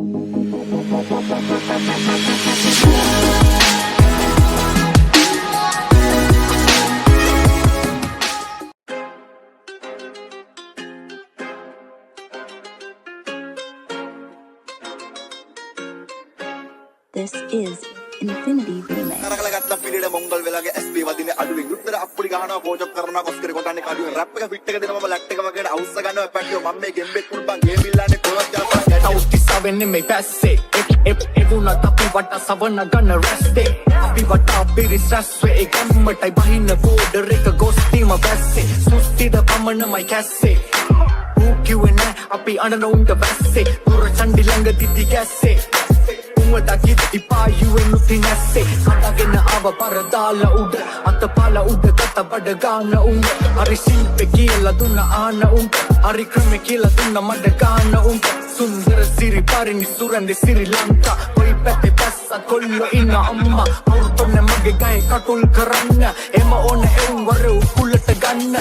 This is Infinity Remix. කරකලගත්ත පිළිඩ Mongal වෙලාගේ SP වදින අඩුවෙන් උත්තර අප්පුඩි ගහනවා කෝචප් කරනවා කොස්කරේ කොටන්නේ කඩුවෙන් රැප් එක ෆිට එක දෙනවා මම ලැට් එක වගේ අවුස්ස ගන්නවා පැටියෝ මම මේ ගෙම්බෙක් කුල්පන් ගේම් ඉල්ලන්නේ කොලොත් ගලපන් Tauti saben in my passe Evuna tapi vata savana gonna rest it Api vata piri stresswe e gammatai bahina border එක ගොස්තිම වැස්සේ සුස්තිද පමණ මයි කැස්සේ ඌ කිව්වේ නෑ අපි අඬන උන්ට වැස්සේ දුර චණ්ඩි ළඟ දිදි ගැස්සේ උඹට කිත්ති පායුවෙන් උති නැස්සේ කඩගෙන ආව පරදාලා උඩ අතපාලා උඩ ගත බඩ ගාන උඹ හරි ශිල්පේ කියලා දුන්න ආන උඹ හරි ක්‍රමේ කියලා දුන්න මඩ ගාන උඹ සුන්දර සිරි පරිණි සුරන්දි සිරි ලංකා කොයි පැත්තේ පැස්ස කොල්ලෝ ඉන්න අම්මා අවුරුතොන්න මගේ ගයි කටුල් කරන්න එම ඕන එවුන් වර උකුලට ගන්න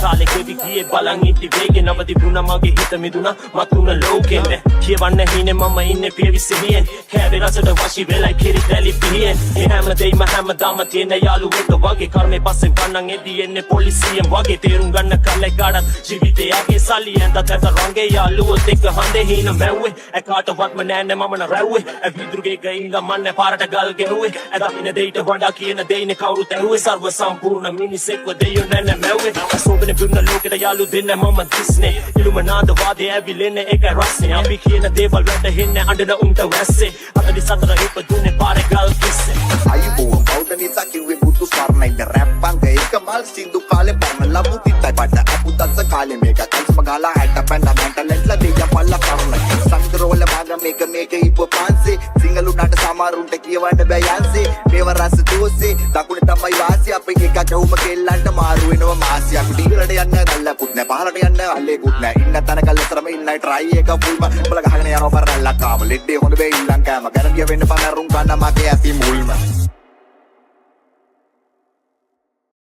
කාලේ කෙවි ගියේ බලන් ඉති වේගේ නවති බුණ මගේ හිත මිදුණා මතුන ලෝකෙන්න කියවන්න හිනේ මම ඉන්නේ පියවිසිහියෙන් හැබේ රසට වශී වෙලයි කිරි දැලි පිහියෙන් ඒ හැමදේම හැමදාම තියෙන යාළුවෙක් වගේ කර්මේ පස්සෙන් ගන්නන් එදී එන්නේ පොලිසියෙන් වගේ තේරුම් ගන්න කල්ලේ ගාඩක් ජීවිතේ යගේ සල්ලියෙන් දතත රංගේ යාළුවොත් එක්ක හඳේ හින මැව්වේ ඇකාටවත්ම නෑනේ මම නරැව්වේ ඇවිදුරුගේ ගයින් ගමන්නේ පාරට ගල් ගෙරුවේ ඇදපින දෙයිට වඩා කියන දෙයිනේ කවුරුත් ඇහුවේ සර්ව සම්පූර්ණ මිනිසෙක්ව දෙයියෝ නෑනේ මැව්වේ සෝබනේ පුන්න ලෝකෙට යාළු දෙන්න මම දිස්නේ ඉලුමනාද වාදේ ඇවිලෙන්නේ ඒක රස්නේ අපි කියන දේවල් වැටහෙන්නේ අඬන උන්ට වැස්සේ අතදි සතර ඉපදුනේ පාරේ ගල් කිස්සේ අයිබෝන් බෞද්ධනිසා කිව්වේ බුදු ස්වර්ණයිද රැප් අංග එක මල් සින්දු කාලේ පරණ ලබු තිතයි බඩ අපුදස්ස කාලේ මේක කල්ස්ම ගාලා හැට පැන්න මැන්ටලෙන්ලා දෙය පල්ල කරන සංගරෝල මාග මේක ඉප පාන්සේ සිංහලු නට සමරුන්ට කියවන්න බෑ යන්සේ මේව රස දෝසේ දකුණේ තමයි වාසිය අපේ එක කවුම කෙල්ලන්ට මාරු වෙනවා මාසිය අපි ඩීලට යන්න දැල්ලකුත් නෑ පහලට යන්න අල්ලේකුත් නෑ ඉන්න තැන කල්ලතරම ඉන්නයි ට්‍රයි එක ෆුල්ම බල ගහගෙන යනවා පරල්ලා කාම ලෙඩේ හොඳ වෙයි ඊළං කෑම ගැරන්ඩිය වෙන්න පනරුම් ගන්න මගේ ඇති මුල්ම